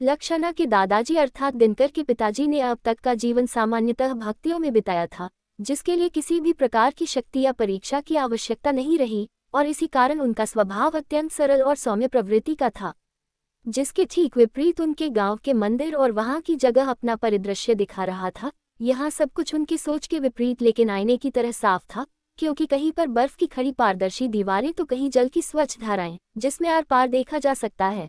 लक्षणा के दादाजी अर्थात दिनकर के पिताजी ने अब तक का जीवन सामान्यतः भक्तियों में बिताया था, जिसके लिए किसी भी प्रकार की शक्ति या परीक्षा की आवश्यकता नहीं रही, और इसी कारण उनका स्वभाव अत्यंत सरल और सौम्य प्रवृत्ति का था। जिसके ठीक विपरीत उनके गांव के मंदिर और वहां की जगह अपना परिदृश्य दिखा रहा था। यहाँ सब कुछ उनकी सोच के विपरीत लेकिन आईने की तरह साफ था, क्योंकि कहीं पर बर्फ की खड़ी पारदर्शी दीवारें तो कहीं जल की स्वच्छ धाराएं जिसमें आर पार देखा जा सकता है।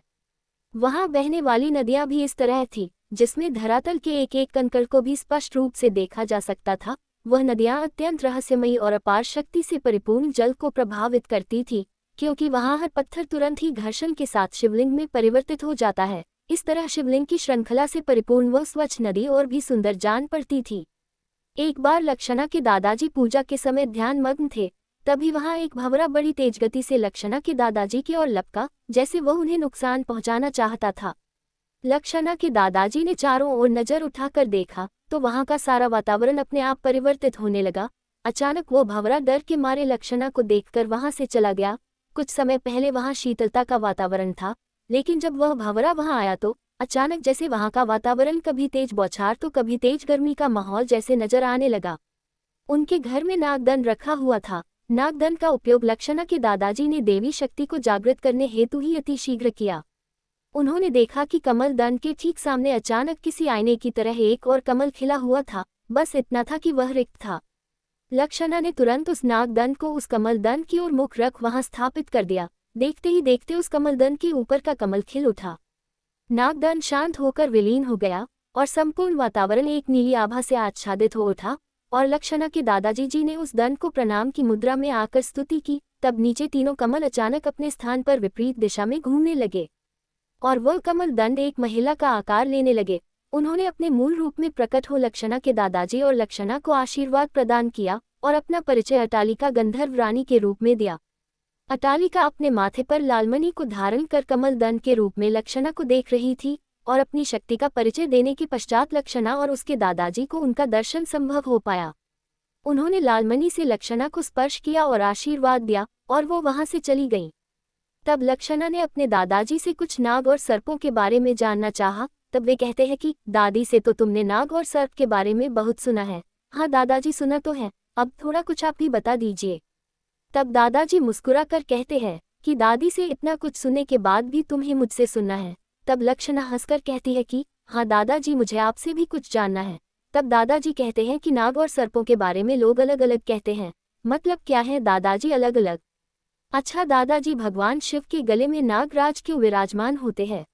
वहां बहने वाली नदियां भी इस तरह थी, जिसमें धरातल के एक एक कंकड़ को भी स्पष्ट रूप से देखा जा सकता था। वह नदियां अत्यंत रहस्यमयी और अपार शक्ति से परिपूर्ण जल को प्रभावित करती थी, क्योंकि वहां हर पत्थर तुरंत ही घर्षण के साथ शिवलिंग में परिवर्तित हो जाता है। इस तरह शिवलिंग की श्रृंखला से परिपूर्ण वह स्वच्छ नदी और भी सुंदर जान पड़ती थी। एक बार लक्षणा के दादाजी पूजा के समय ध्यान मग्न थे, तभी वहां एक भंवरा बड़ी तेज गति से लक्षणा के दादाजी की ओर लपका, जैसे वह उन्हें नुकसान पहुंचाना चाहता था। लक्षणा के दादाजी ने चारों ओर नजर उठाकर देखा तो वहां का सारा वातावरण अपने आप परिवर्तित होने लगा। अचानक वो भंवरा डर के मारे लक्षणा को देखकर वहां से चला गया। कुछ समय पहले वहां शीतलता का वातावरण था, लेकिन जब वह भंवरा वहां आया तो अचानक जैसे वहां का वातावरण कभी तेज बौछार तो कभी तेज गर्मी का माहौल जैसे नजर आने लगा। उनके घर में नागदंड रखा हुआ था। नागदंड का उपयोग लक्षणा के दादाजी ने देवी शक्ति को जागृत करने हेतु ही अतिशीघ्र किया। उन्होंने देखा कि कमल दंड के ठीक सामने अचानक किसी आईने की तरह एक और कमल खिला हुआ था, बस इतना था कि वह रिक्त था। लक्षणा ने तुरंत उस नागदंड को उस कमल दंड की ओर मुख रख वहां स्थापित कर दिया। देखते ही देखते उस कमल दंड के ऊपर का कमल खिल उठा। नागदंड शांत होकर विलीन हो गया और संपूर्ण वातावरण एक नीली आभा से आच्छादित हो उठा, और लक्षणा के दादाजी जी ने उस दंड को प्रणाम की मुद्रा में आकर स्तुति की। तब नीचे तीनों कमल अचानक अपने स्थान पर विपरीत दिशा में घूमने लगे और वह कमल दंड एक महिला का आकार लेने लगे। उन्होंने अपने मूल रूप में प्रकट हो लक्षणा के दादाजी और लक्षणा को आशीर्वाद प्रदान किया और अपना परिचय अटालिका गंधर्व रानी के रूप में दिया। अटालिका अपने माथे पर लालमणि को धारण कर कमल दंड के रूप में लक्षणा को देख रही थी, और अपनी शक्ति का परिचय देने के पश्चात लक्षणा और उसके दादाजी को उनका दर्शन संभव हो पाया। उन्होंने लालमणि से लक्षणा को स्पर्श किया और आशीर्वाद दिया, और वो वहां से चली गईं। तब लक्षणा ने अपने दादाजी से कुछ नाग और सर्पों के बारे में जानना चाहा। तब वे कहते हैं कि दादी से तो तुमने नाग और सर्प के बारे में बहुत सुना है। हाँ दादाजी, सुना तो है, अब थोड़ा कुछ आप भी बता दीजिए। तब दादाजी मुस्कुरा कर कहते हैं कि दादी से इतना कुछ सुनने के बाद भी तुम्हें मुझसे सुनना है। तब लक्षणा हंसकर कहती है कि हाँ दादाजी, मुझे आपसे भी कुछ जानना है। तब दादाजी कहते हैं कि नाग और सर्पों के बारे में लोग अलग अलग कहते हैं, मतलब क्या है दादाजी अलग अलग? अच्छा दादाजी, भगवान शिव के गले में नागराज क्यों विराजमान होते हैं?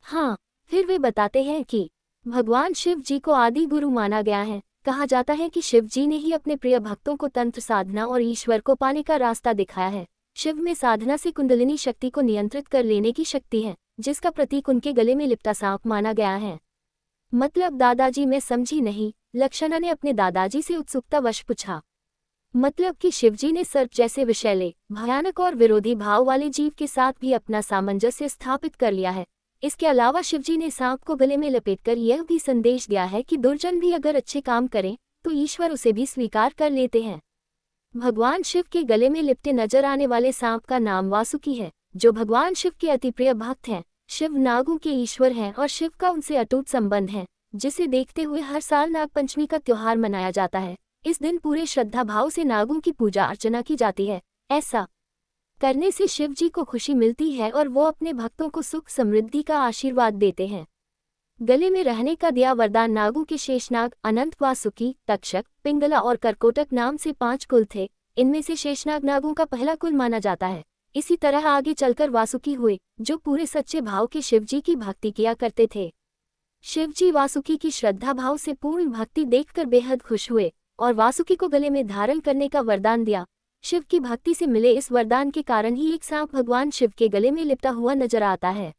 हाँ, फिर वे बताते हैं कि भगवान शिव जी को आदि गुरु माना गया है। कहा जाता है कि शिव जी ने ही अपने प्रिय भक्तों को तंत्र साधना और ईश्वर को पाने का रास्ता दिखाया है। शिव में साधना से कुंडलिनी शक्ति को नियंत्रित कर लेने की शक्ति है, जिसका प्रतीक उनके गले में लिपटा सांप माना गया है। मतलब दादाजी, मैं समझी नहीं, लक्षणा ने अपने दादाजी से उत्सुकतावश पूछा। मतलब कि शिवजी ने सर्प जैसे विषैले, भयानक और विरोधी भाव वाले जीव के साथ भी अपना सामंजस्य स्थापित कर लिया है। इसके अलावा शिवजी ने सांप को गले में लपेटकर यह भी संदेश दिया है कि दुर्जन भी अगर अच्छे काम करें तो ईश्वर उसे भी स्वीकार कर लेते हैं। भगवान शिव के गले में लिपटे नजर आने वाले सांप का नाम वासुकी है, जो भगवान शिव के अति प्रिय भक्त हैं। शिव नागों के ईश्वर हैं और शिव का उनसे अटूट संबंध है, जिसे देखते हुए हर साल नागपंचमी का त्योहार मनाया जाता है। इस दिन पूरे श्रद्धा भाव से नागों की पूजा अर्चना की जाती है। ऐसा करने से शिव जी को खुशी मिलती है और वो अपने भक्तों को सुख समृद्धि का आशीर्वाद देते हैं। गले में रहने का दिया वरदान नागों के शेषनाग, अनंत, वासुकी, तक्षक, पिंगला और करकोटक नाम से 5 कुल थे। इनमें से शेषनाग नागों का पहला कुल माना जाता है। इसी तरह आगे चलकर वासुकी हुए, जो पूरे सच्चे भाव के शिवजी की भक्ति किया करते थे। शिवजी वासुकी की श्रद्धा भाव से पूर्ण भक्ति देखकर बेहद खुश हुए और वासुकी को गले में धारण करने का वरदान दिया। शिव की भक्ति से मिले इस वरदान के कारण ही एक सांप भगवान शिव के गले में लिपटा हुआ नजर आता है।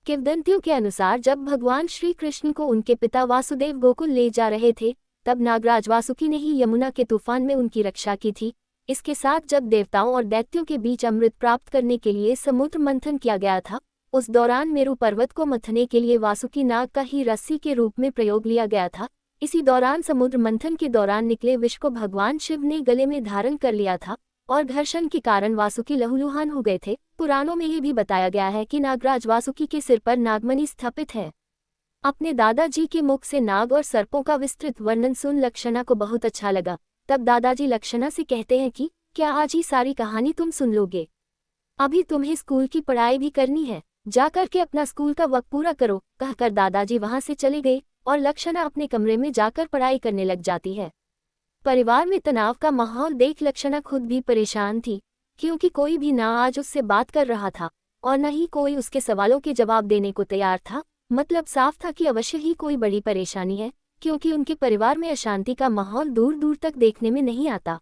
किंवदंतियों के अनुसार जब भगवान श्री कृष्ण को उनके पिता वासुदेव गोकुल ले जा रहे थे, तब नागराज वासुकी ने ही यमुना के तूफान में उनकी रक्षा की थी। इसके साथ जब देवताओं और दैत्यों के बीच अमृत प्राप्त करने के लिए समुद्र मंथन किया गया था, उस दौरान मेरु पर्वत को मथने के लिए वासुकी नाग का ही रस्सी के रूप में प्रयोग लिया गया था। इसी दौरान समुद्र मंथन के दौरान निकले विष को भगवान शिव ने गले में धारण कर लिया था और घर्षण के कारण वासुकी लहूलुहान हो गए थे। पुराणों में ये भी बताया गया है कि नागराज वासुकी के सिर पर नागमणि स्थापित है। अपने दादाजी के मुख से नाग और सर्पों का विस्तृत वर्णन सुन लक्षणा को बहुत अच्छा लगा। तब दादाजी लक्षणा से कहते हैं कि क्या आज ही सारी कहानी तुम सुन लोगे? अभी तुम्हें स्कूल की पढ़ाई भी करनी है, जाकर के अपना स्कूल का वक्त पूरा करो। कहकर दादाजी वहां से चले गए और लक्षणा अपने कमरे में जाकर पढ़ाई करने लग जाती है। परिवार में तनाव का माहौल देख लक्षणा खुद भी परेशान थी, क्योंकि कोई भी ना आज उससे बात कर रहा था और न ही कोई उसके सवालों के जवाब देने को तैयार था। मतलब साफ था कि अवश्य ही कोई बड़ी परेशानी है, क्योंकि उनके परिवार में अशांति का माहौल दूर दूर तक देखने में नहीं आता।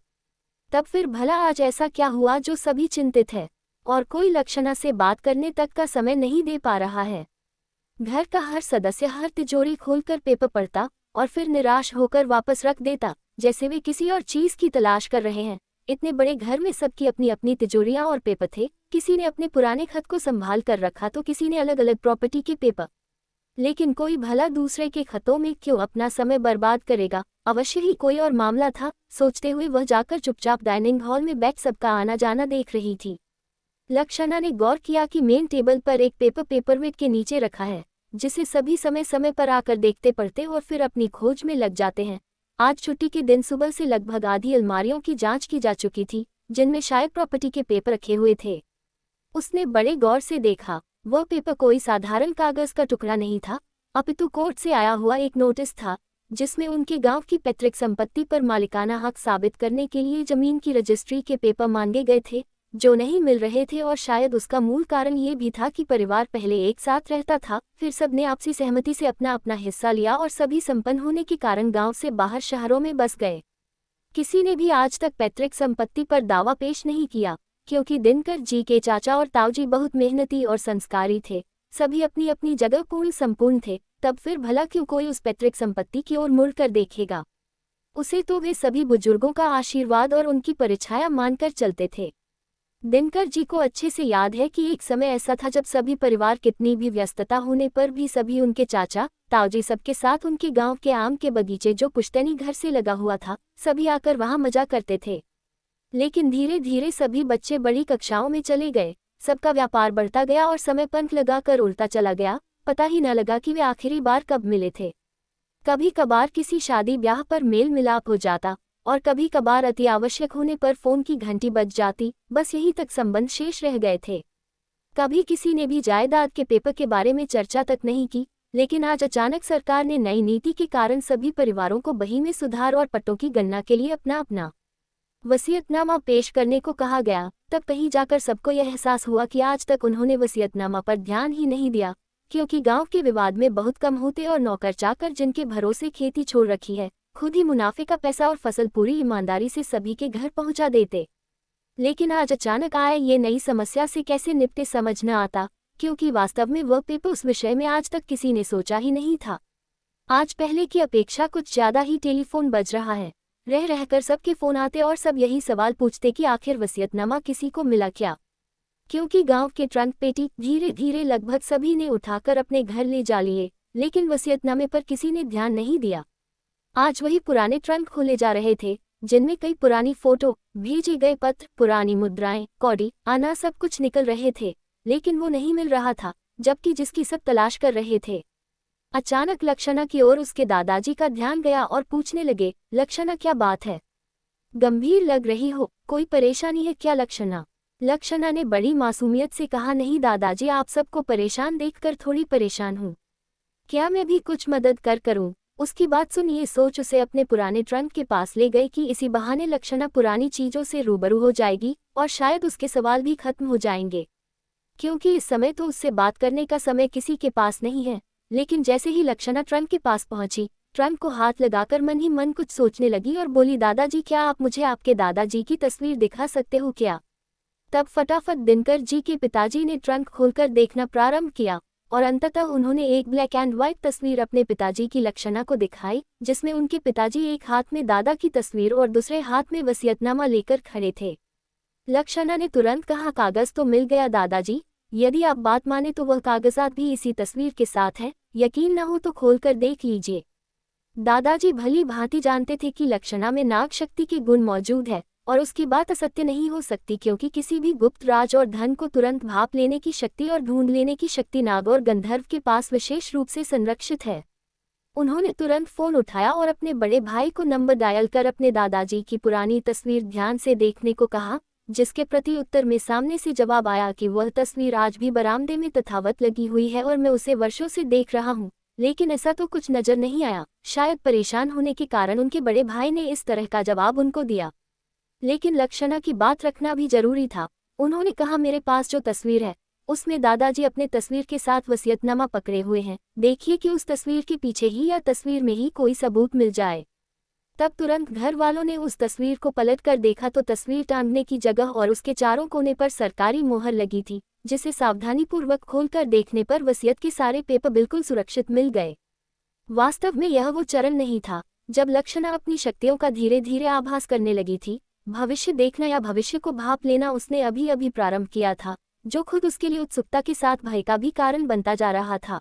तब फिर भला आज ऐसा क्या हुआ जो सभी चिंतित है और कोई लक्षणा से बात करने तक का समय नहीं दे पा रहा है? घर का हर सदस्य हर तिजोरी खोलकर पेपर पढ़ता और फिर निराश होकर वापस रख देता, जैसे वे किसी और चीज की तलाश कर रहे हैं। इतने बड़े घर में सबकी अपनी अपनी तिजोरियां और पेपर थे। किसी ने अपने पुराने खत को संभाल कर रखा तो किसी ने अलग अलग प्रॉपर्टी के पेपर। लेकिन कोई भला दूसरे के खतों में क्यों अपना समय बर्बाद करेगा? अवश्य ही कोई और मामला था। सोचते हुए वह जाकर चुपचाप डाइनिंग हॉल में बैठ सबका आना जाना देख रही थी। लक्षणा ने गौर किया कि मेन टेबल पर एक पेपर पेपरवेट के नीचे रखा है, जिसे सभी समय समय पर आकर देखते पढ़ते और फिर अपनी खोज में लग जाते हैं। आज छुट्टी के दिन सुबह से लगभग आधी अलमारियों की जांच की जा चुकी थी, जिनमें शायद प्रॉपर्टी के पेपर रखे हुए थे। उसने बड़े गौर से देखा। वह पेपर कोई साधारण कागज का टुकड़ा नहीं था, अपितु कोर्ट से आया हुआ एक नोटिस था, जिसमें उनके गांव की पैतृक संपत्ति पर मालिकाना हक साबित करने के लिए जमीन की रजिस्ट्री के पेपर मांगे गए थे, जो नहीं मिल रहे थे। और शायद उसका मूल कारण ये भी था कि परिवार पहले एक साथ रहता था, फिर सबने आपसी सहमति से अपना अपना हिस्सा लिया और सभी संपन्न होने के कारण गांव से बाहर शहरों में बस गए। किसी ने भी आज तक पैतृक संपत्ति पर दावा पेश नहीं किया, क्योंकि दिनकर जी के चाचा और ताऊजी बहुत मेहनती और संस्कारी थे। सभी अपनी अपनी जगह पूर्ण संपूर्ण थे। तब फिर भला क्यों कोई उस पैतृक संपत्ति की ओर मुड़कर देखेगा? उसे तो वे सभी बुजुर्गों का आशीर्वाद और उनकी परिछाया मानकर चलते थे। दिनकर जी को अच्छे से याद है कि एक समय ऐसा था जब सभी परिवार कितनी भी व्यस्तता होने पर भी सभी उनके चाचा ताऊजी सबके साथ उनके गांव के आम के बगीचे, जो पुश्तैनी घर से लगा हुआ था, सभी आकर वहां मजा करते थे। लेकिन धीरे धीरे सभी बच्चे बड़ी कक्षाओं में चले गए, सबका व्यापार बढ़ता गया और समय पंख लगाकर उल्टा चला गया। पता ही न लगा कि वे आखिरी बार कब मिले थे। कभी कभार किसी शादी ब्याह पर मेल मिलाप हो जाता और कभी कभार अति आवश्यक होने पर फोन की घंटी बज जाती। बस यहीं तक संबंध शेष रह गए थे। कभी किसी ने भी जायदाद के पेपर के बारे में चर्चा तक नहीं की। लेकिन आज अचानक सरकार ने नई नीति के कारण सभी परिवारों को बही में सुधार और पट्टों की गणना के लिए अपना अपना वसीयतनामा पेश करने को कहा गया। तब कहीं जाकर सबको यह एहसास हुआ कि आज तक उन्होंने वसीयतनामा पर ध्यान ही नहीं दिया, क्योंकि गांव के विवाद में बहुत कम होते और नौकर चाकर जिनके भरोसे खेती छोड़ रखी है, खुद ही मुनाफे का पैसा और फसल पूरी ईमानदारी से सभी के घर पहुंचा देते। लेकिन आज अचानक आए ये नई समस्या से कैसे निपटे समझ न आता, क्योंकि वास्तव में वह पेपर उस विषय में आज तक किसी ने सोचा ही नहीं था। आज पहले की अपेक्षा कुछ ज्यादा ही टेलीफोन बज रहा है। रह रहकर सबके फोन आते और सब यही सवाल पूछते कि आखिर वसीयतनामा किसी को मिला क्या, क्योंकि गांव के ट्रंक पेटी धीरे धीरे लगभग सभी ने उठाकर अपने घर ले जा लिए, लेकिन वसीयतनामे पर किसी ने ध्यान नहीं दिया। आज वही पुराने ट्रंक खोले जा रहे थे, जिनमें कई पुरानी फोटो, भेजे गए पत्र, पुरानी मुद्राएं, कौड़ी, आना सब कुछ निकल रहे थे, लेकिन वो नहीं मिल रहा था, जबकि जिसकी सब तलाश कर रहे थे। अचानक लक्षणा की ओर उसके दादाजी का ध्यान गया और पूछने लगे, लक्षणा क्या बात है? गंभीर लग रही हो, कोई परेशानी है क्या लक्षणा? लक्षणा ने बड़ी मासूमियत से कहा, नहीं दादाजी, आप सबको परेशान देखकर थोड़ी परेशान हूँ। क्या मैं भी कुछ मदद कर करूँ? उसकी बात सुन ये सोच उसे अपने पुराने ट्रंक के पास ले गई कि इसी बहाने लक्षणा पुरानी चीजों से रूबरू हो जाएगी और शायद उसके सवाल भी खत्म हो जाएंगे, क्योंकि इस समय तो उससे बात करने का समय किसी के पास नहीं है। लेकिन जैसे ही लक्षणा ट्रंक के पास पहुंची, ट्रंक को हाथ लगाकर मन ही मन कुछ सोचने लगी और बोली, दादाजी, क्या आप मुझे आपके दादाजी की तस्वीर दिखा सकते हो क्या? तब फटाफट दिनकर जी के पिताजी ने ट्रंक खोलकर देखना प्रारंभ किया और अंततः उन्होंने एक ब्लैक एंड व्हाइट तस्वीर अपने पिताजी की लक्षणा को दिखाई, जिसमें उनके पिताजी एक हाथ में दादा की तस्वीर और दूसरे हाथ में वसीयतनामा लेकर खड़े थे। लक्षणा ने तुरंत कहा, कागज तो मिल गया दादाजी, यदि आप बात माने तो वह कागजात भी इसी तस्वीर के साथ हैं, यकीन न हो तो खोलकर देख लीजिए। दादाजी भली भांति जानते थे कि लक्षणा में नाग शक्ति के गुण मौजूद है, और उसकी बात असत्य नहीं हो सकती, क्योंकि किसी भी गुप्त राज और धन को तुरंत भाप लेने की शक्ति और ढूंढ लेने की शक्ति नाग और गंधर्व के पास विशेष रूप से संरक्षित है। उन्होंने तुरंत फोन उठाया और अपने बड़े भाई को नंबर डायल कर अपने दादाजी की पुरानी तस्वीर ध्यान से देखने को कहा, जिसके प्रति उत्तर में सामने से जवाब आया कि वह तस्वीर आज भी बरामदे में तथावत लगी हुई है और मैं उसे वर्षों से देख रहा हूँ, लेकिन ऐसा तो कुछ नजर नहीं आया। शायद परेशान होने के कारण उनके बड़े भाई ने इस तरह का जवाब उनको दिया, लेकिन लक्षणा की बात रखना भी जरूरी था। उन्होंने कहा, मेरे पास जो तस्वीर है उसमें दादाजी अपने तस्वीर के साथ वसीयतनामा पकड़े हुए हैं। देखिए कि उस तस्वीर के पीछे ही या तस्वीर में ही कोई सबूत मिल जाए। तब तुरंत घर वालों ने उस तस्वीर को पलट कर देखा तो तस्वीर टांगने की जगह और उसके चारों कोने पर सरकारी मोहर लगी थी, जिसे सावधानीपूर्वक खोलकर देखने पर वसीयत के सारे पेपर बिल्कुल सुरक्षित मिल गए। वास्तव में यह वो चरण नहीं था जब लक्षणा अपनी शक्तियों का धीरे धीरे आभास करने लगी थी। भविष्य देखना या भविष्य को भाप लेना उसने अभी अभी प्रारंभ किया था, जो खुद उसके लिए उत्सुकता के साथ भय का भी कारण बनता जा रहा था।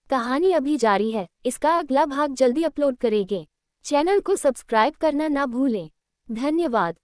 कहानी अभी जारी है, इसका अगला भाग जल्दी अपलोड करेंगे। चैनल को सब्सक्राइब करना ना भूलें। धन्यवाद।